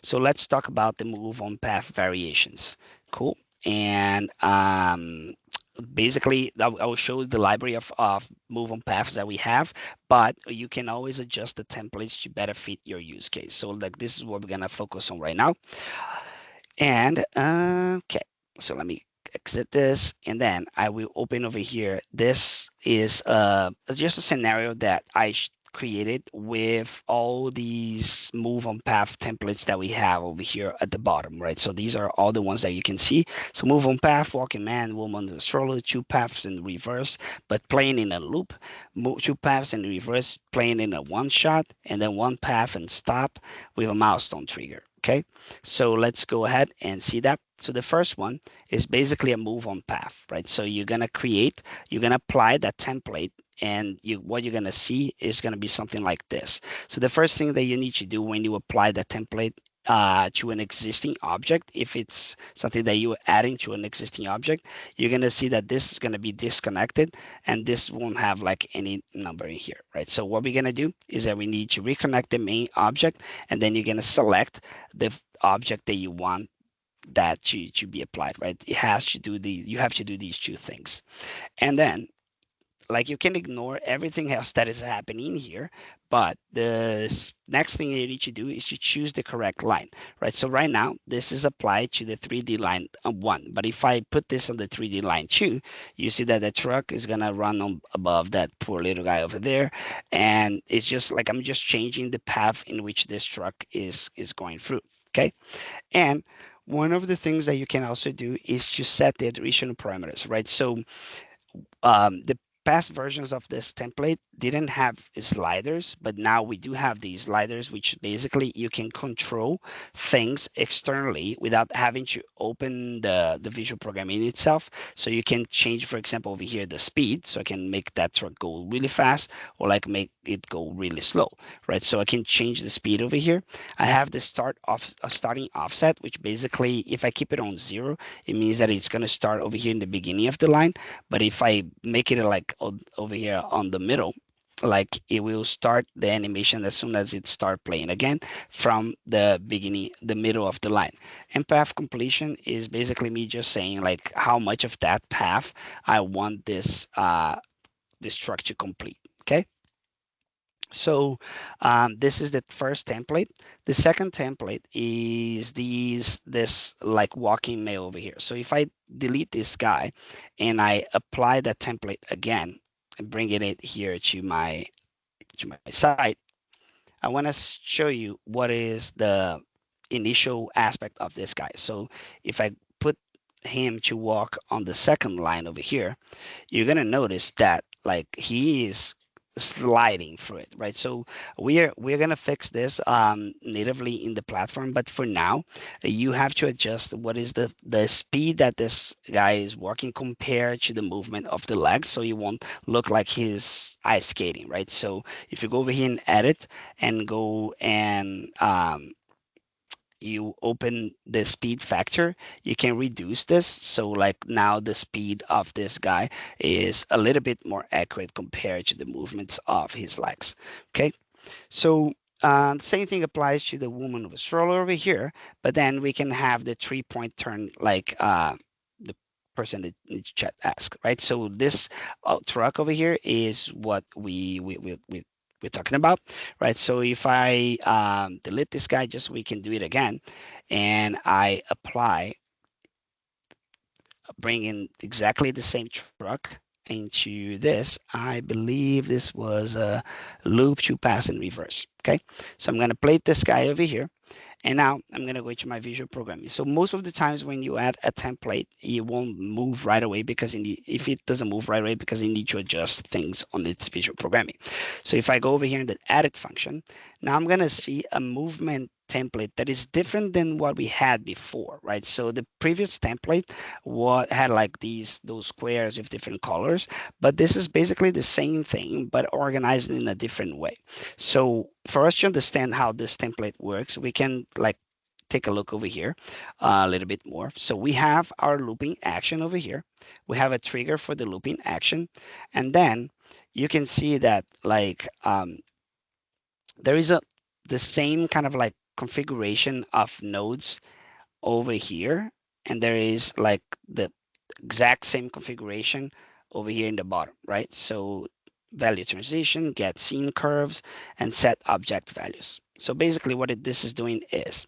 So let's talk about the move on path variations. Cool. And basically, I will show the library of move on paths that we have, but you can always adjust the templates to better fit your use case. So like this is what we're gonna focus on right now. And okay, so let me exit this, and then I will open over here. This is just a scenario that I created with all these move on path templates that we have over here at the bottom, right? So these are all the ones that you can see. So move on path, walking man, woman, the stroller, two paths in reverse, but playing in a loop, two paths in reverse, playing in a one shot, and then one path and stop with a milestone trigger. Okay, so let's go ahead and see that. So the first one is basically a move on path, right? So you're gonna apply that template, and what you're gonna see is gonna be something like this. So the first thing that you need to do when you apply the template to an existing object, if it's something that you're adding to an existing object, you're gonna see that this is gonna be disconnected, and this won't have like any number in here, right? So what we're gonna do is that we need to reconnect the main object, and then you're gonna select the object that you want that to be applied, right? It has to do you have to do these two things. And then like you can ignore everything else that is happening here, but the next thing you need to do is to choose the correct line, right? So right now this is applied to the 3D line 1, but if I put this on the 3D line 2, you see that the truck is gonna run on above that poor little guy over there, and it's just like I'm just changing the path in which this truck is going through. Okay, and one of the things that you can also do is to set the iteration parameters, right? So the past versions of this template didn't have sliders, but now we do have these sliders, which basically you can control things externally without having to open the visual programming itself. So you can change, for example, over here, the speed. So I can make that truck go really fast, or like make it go really slow, right? So I can change the speed over here. I have the starting offset, which basically, if I keep it on 0, it means that it's going to start over here in the beginning of the line. But if I make it like over here on the middle, like it will start the animation as soon as it start playing again from the beginning, the middle of the line. And path completion is basically me just saying like how much of that path I want this truck to complete. Okay. So this is the first template. The second template is this like walking mail over here. So if I delete this guy and I apply that template again and bring it here to my site, I want to show you what is the initial aspect of this guy. So if I put him to walk on the second line over here, you're gonna notice that like he is sliding through it, right? So we're gonna fix this natively in the platform, but for now you have to adjust what is the speed that this guy is walking compared to the movement of the legs, so you won't look like he's ice skating, right? So if you go over here and edit and go and you open the speed factor, you can reduce this. So like now the speed of this guy is a little bit more accurate compared to the movements of his legs. Okay, so the same thing applies to the woman with a stroller over here, but then we can have the 3-point turn like the person that in the chat asked, right? So this truck over here is what we're talking about, right? So if I delete this guy, just so we can do it again, and I apply, bring in exactly the same truck into this, I believe this was a loop to pass in reverse. Okay, so I'm going to plate this guy over here. And now I'm going to go to my visual programming. So most of the times when you add a template, it won't move right away because if it doesn't move right away, because you need to adjust things on its visual programming. So if I go over here in the edit function, now I'm going to see a movement template that is different than what we had before, right? So the previous template had like those squares with different colors, but this is basically the same thing, but organized in a different way. So for us to understand how this template works, we can like take a look over here a little bit more. So we have our looping action over here. We have a trigger for the looping action. And then you can see that like there is the same kind of like configuration of nodes over here, and there is like the exact same configuration over here in the bottom, right? So value transition, get scene curves, and set object values. So basically what this is doing is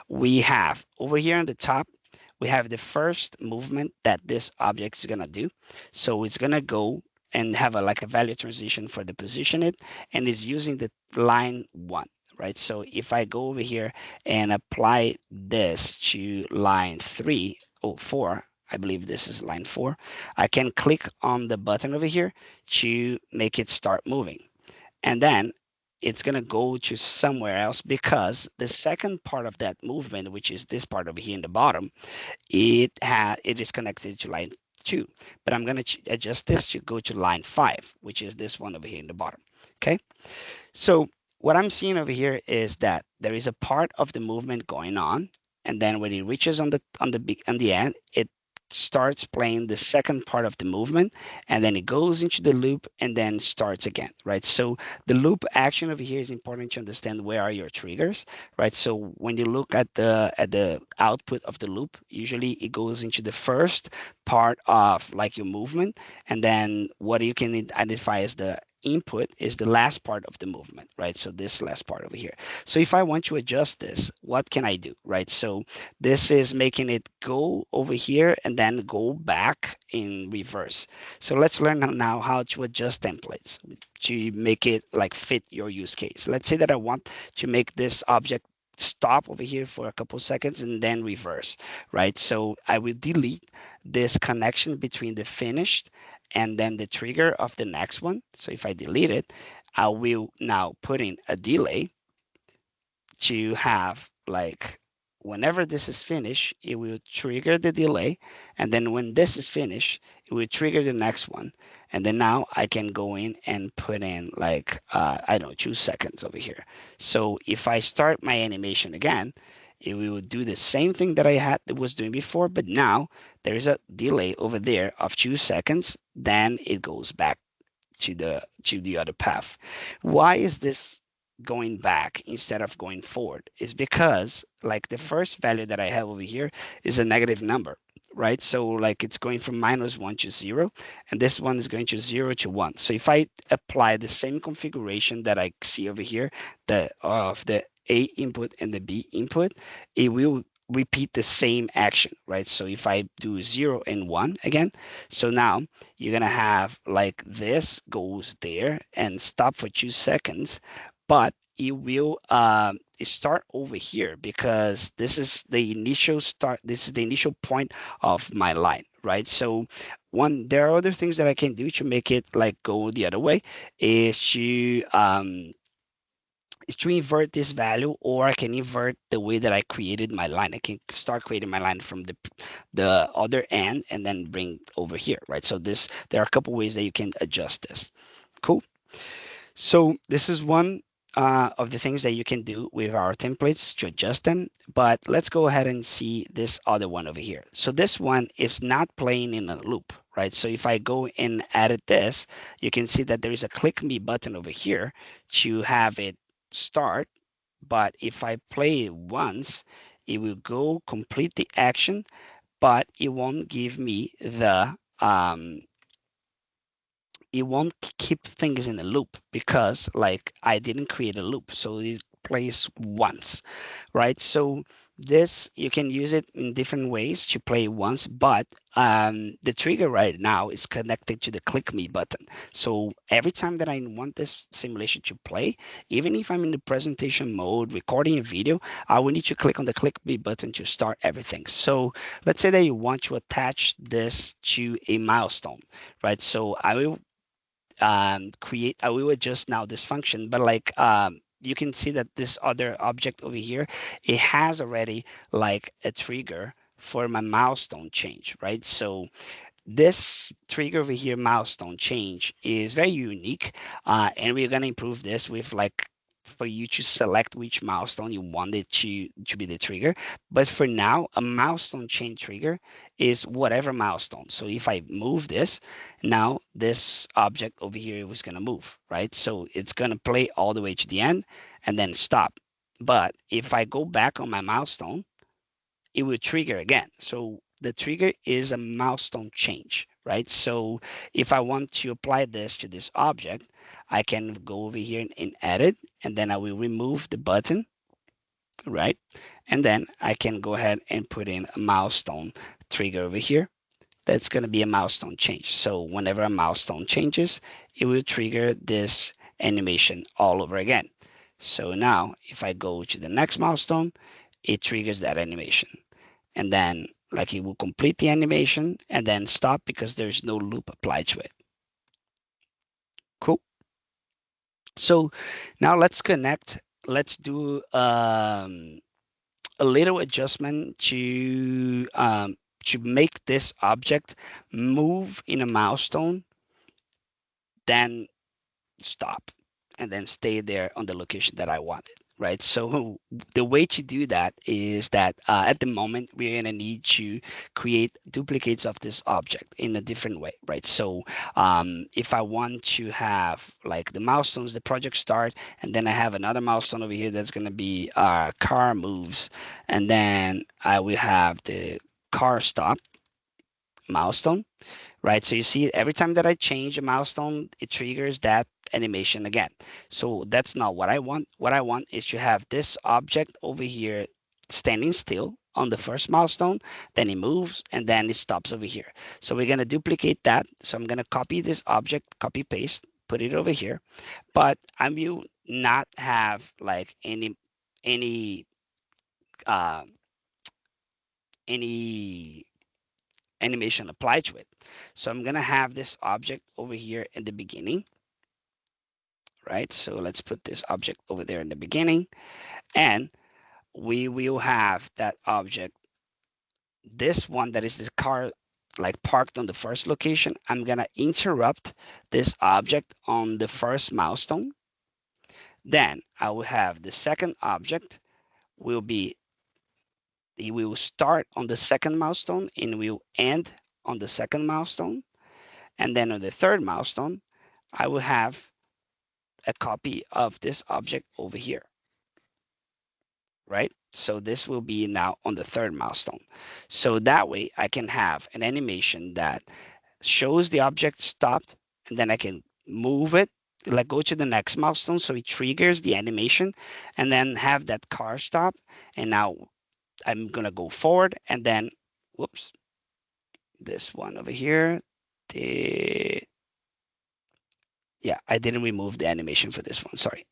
we have over here on the top, we have the first movement that this object is gonna do. So it's gonna go and have a like a value transition for the position it, and is using the line 1, right? So if I go over here and apply this to line 3 or 4, I believe this is line 4, I can click on the button over here to make it start moving. And then it's going to go to somewhere else because the second part of that movement, which is this part over here in the bottom, it is connected to line 2. But I'm going to adjust this to go to line 5, which is this one over here in the bottom. Okay. So what I'm seeing over here is that there is a part of the movement going on, and then when it reaches on the end, it starts playing the second part of the movement, and then it goes into the loop and then starts again, right? So the loop action over here is important to understand where are your triggers, right? So when you look at the output of the loop, usually it goes into the first part of like your movement, and then what you can identify as the input is the last part of the movement, right? So this last part over here. So if I want to adjust this, what can I do, right? So this is making it go over here and then go back in reverse. So let's learn now how to adjust templates to make it like fit your use case. Let's say that I want to make this object stop over here for a couple seconds and then reverse, right? So I will delete this connection between the finished and then the trigger of the next one. So if I delete it, I will now put in a delay to have like whenever this is finished, it will trigger the delay. And then when this is finished, it will trigger the next one. And then now I can go in and put in like, I don't know, 2 seconds over here. So if I start my animation again, it will do the same thing that I was doing before, but now there is a delay over there of 2 seconds. Then it goes back to the other path. Why is this going back instead of going forward? Is because like the first value that I have over here is a negative number, right? So like it's going from -1 to 0, and this one is going to 0 to 1. So if I apply the same configuration that I see over here, of the A input and the B input, it will repeat the same action, right? So if I do 0 and 1 again, so now you're gonna have like this goes there and stop for 2 seconds, but it will start over here because this is the initial start. This is the initial point of my line, right? So there are other things that I can do to make it like go the other way is to invert this value, or I can invert the way that I created my line. I can start creating my line from the other end and then bring over here, right? So there are a couple ways that you can adjust this. Cool. So this is one of the things that you can do with our templates to adjust them. But let's go ahead and see this other one over here. So this one is not playing in a loop, right? So if I go and edit this, you can see that there is a click me button over here to have it start. But if I play it once, it will go complete the action, but it won't give me it won't keep things in a loop because like I didn't create a loop. So it plays once, right? So this, you can use it in different ways to play once, but the trigger right now is connected to the click me button. So every time that I want this simulation to play, even if I'm in the presentation mode, recording a video, I will need to click on the click me button to start everything. So let's say that you want to attach this to a milestone, right? So I will I will adjust now this function, but like you can see that this other object over here, it has already like a trigger for my milestone change, right? So this trigger over here, milestone change, is very unique, and we're gonna improve this with like for you to select which milestone you want it to be the trigger. But for now, a milestone change trigger is whatever milestone. So if I move this, now this object over here was gonna move, right? So it's gonna play all the way to the end and then stop. But if I go back on my milestone, it will trigger again. So the trigger is a milestone change, right? So if I want to apply this to this object, I can go over here and edit, and then I will remove the button, right? And then I can go ahead and put in a milestone trigger over here. That's going to be a milestone change. So whenever a milestone changes, it will trigger this animation all over again. So now if I go to the next milestone, it triggers that animation. And then like it will complete the animation and then stop because there's no loop applied to it. Cool. So now let's connect. Let's do a little adjustment to make this object move in a milestone, then stop, and then stay there on the location that I wanted, right? So the way to do that is that at the moment we're going to need to create duplicates of this object in a different way, right? So if I want to have like the milestones, the project start, and then I have another milestone over here that's going to be car moves, and then I will have the car stop milestone, right? So you see, every time that I change a milestone, it triggers that animation again. So that's not what I want. What I want is to have this object over here standing still on the first milestone, then it moves, and then it stops over here. So we're going to duplicate that. So I'm going to copy this object, copy paste, put it over here, but I will not have like any uh, any animation applied to it. So I'm going to have this object over here in the beginning, right? So let's put this object over there in the beginning, and we will have that object, this one that is the car like parked on the first location. I'm going to interrupt this object on the first milestone. Then I will have the second object will be, it will start on the second milestone and will end on the second milestone. And then on the third milestone, I will have a copy of this object over here, right? So this will be now on the third milestone. So that way I can have an animation that shows the object stopped, and then I can move it, like go to the next milestone. So it triggers the animation and then have that car stop. And now I'm going to go forward and then, whoops, this one over here, the yeah, I didn't remove the animation for this one, sorry.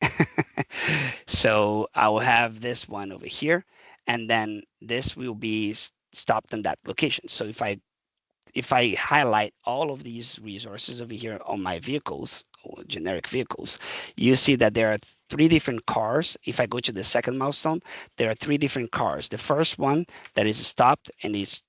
So I will have this one over here, and then this will be stopped in that location. So if I highlight all of these resources over here on my vehicles or generic vehicles, you see that there are three different cars. If I go to the second milestone, there are three different cars. The first one that is stopped and is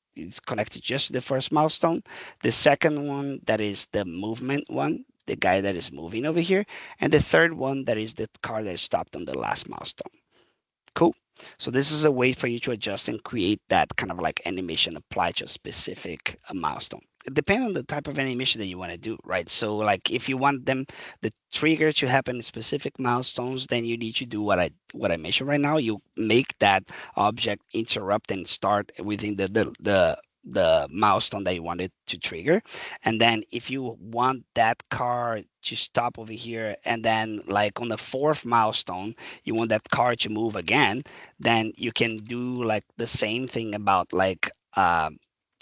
connected just to the first milestone. The second one that is the movement one, the guy that is moving over here. And the third one that is the car that is stopped on the last milestone. Cool. So this is a way for you to adjust and create that kind of like animation applied to a specific milestone. It depends on the type of animation that you want to do, right? So like if you want them, the trigger to happen in specific milestones, then you need to do what I mentioned right now. You make that object interrupt and start within the milestone that you wanted to trigger. And then if you want that car to stop over here, and then like on the fourth milestone, you want that car to move again, then you can do like the same thing about like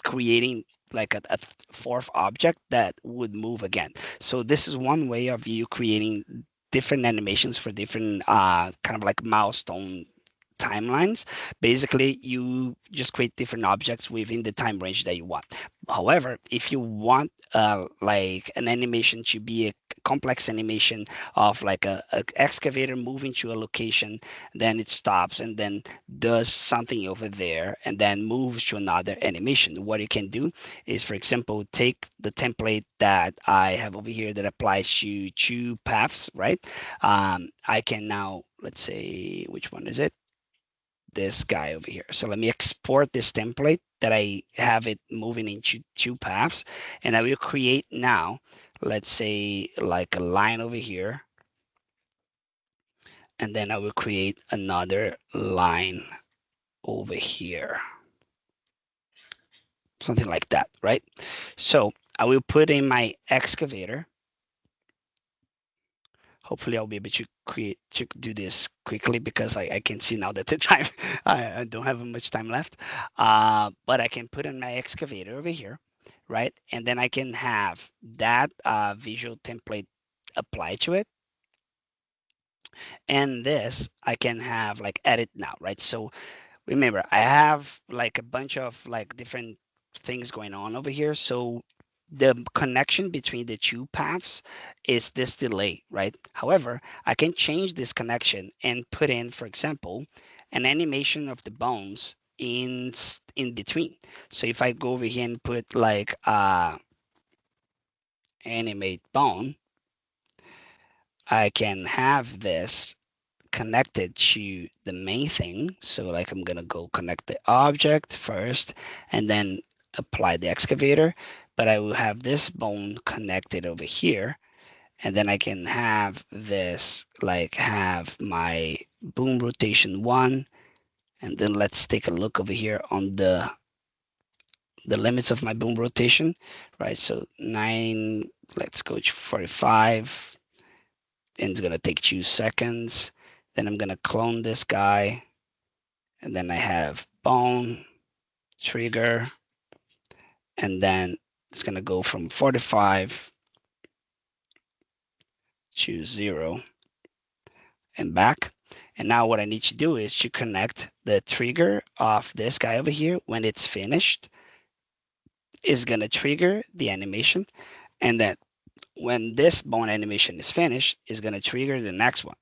creating like a fourth object that would move again. So this is one way of you creating different animations for different kind of like milestone timelines. Basically, you just create different objects within the time range that you want. However, if you want like an animation to be a complex animation of like a excavator moving to a location, then it stops and then does something over there and then moves to another animation. What you can do is, for example, take the template that I have over here that applies to two paths, right? I can now, let's say, which one is it? This guy over here. So let me export this template that I have it moving into two paths, and I will create now, let's say like a line over here, and then I will create another line over here, something like that, right? So I will put in my excavator. Hopefully I'll be able to do this quickly because I can see now that the time, I don't have much time left. But I can put in my excavator over here, right? And then I can have that visual template apply to it. And this I can have like edit now, right? So remember, I have like a bunch of like different things going on over here. So the connection between the two paths is this delay, right? However, I can change this connection and put in, for example, an animation of the bones in between. So if I go over here and put like animate bone, I can have this connected to the main thing. So like I'm gonna go connect the object first and then apply the excavator, but I will have this bone connected over here. And then I can have this, like have my boom rotation 1. And then let's take a look over here on the limits of my boom rotation, right? So 9, let's go to 45, and it's gonna take 2 seconds. Then I'm gonna clone this guy, and then I have bone, trigger, and then it's gonna go from 45 to 0 and back. And now what I need to do is to connect the trigger of this guy over here. When it's finished, is gonna trigger the animation, and then when this bone animation is finished, is gonna trigger the next one.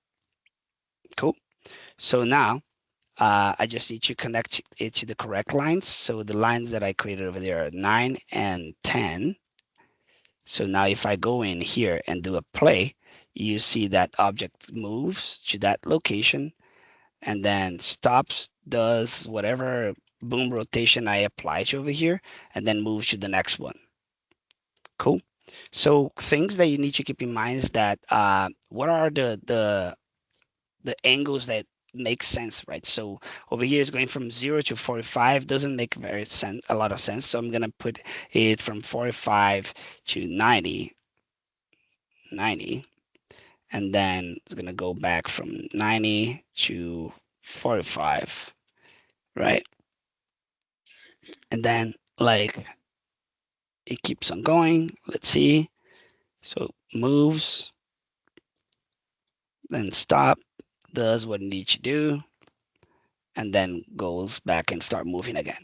Cool. So now I just need to connect it to the correct lines. So the lines that I created over there are 9 and 10. So now if I go in here and do a play, you see that object moves to that location and then stops, does whatever boom rotation I apply to over here, and then moves to the next one. Cool. So things that you need to keep in mind is that what are the angles that make sense, right? So over here is going from 0 to 45 doesn't make a lot of sense. So I'm gonna put it from 45 to 90, and then it's gonna go back from 90 to 45, right? And then like it keeps on going. Let's see. So moves, then stop, does what it needs to do, and then goes back and start moving again.